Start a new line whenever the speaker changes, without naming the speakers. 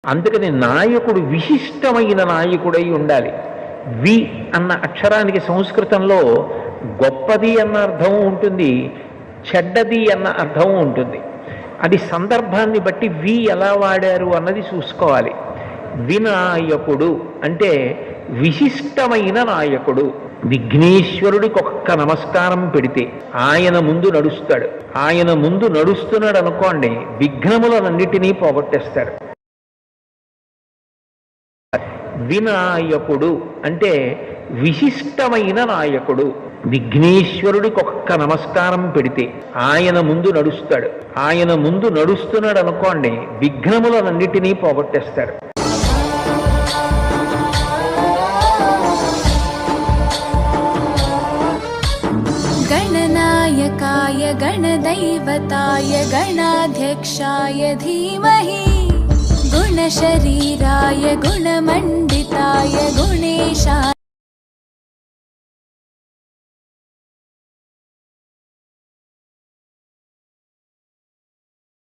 అందుకని నాయకుడు విశిష్టమైన నాయకుడై ఉండాలి. వి అన్న అక్షరానికి సంస్కృతంలో గొప్పది అన్న అర్థం ఉంటుంది, చెడ్డది అన్న అర్థం ఉంటుంది. అది సందర్భాన్ని బట్టి వి ఎలా వాడారు అన్నది చూసుకోవాలి. వినాయకుడు అంటే విశిష్టమైన నాయకుడు. విఘ్నేశ్వరుడికి ఒక్క నమస్కారం పెడితే ఆయన ముందు నడుస్తాడు. ఆయన ముందు నడుస్తున్నాడు అనుకోండి, విఘ్నములన్నిటినీ పోగొట్టేస్తాడు. వినాయకుడు అంటే విశిష్టమైన నాయకుడు. విఘ్నేశ్వరుడికి ఒక్క నమస్కారం పెడితే ఆయన ముందు నడుస్తాడు. ఆయన ముందు నడుస్తున్నాడు అనుకోండి, విఘ్నములన్నిటినీ పోగొట్టేస్తాడు.
गणनायकाय गणदैवताय गणाध्यक्षाय धीमहि गुणशरीराय गुणमण्डिताय गुणेशाय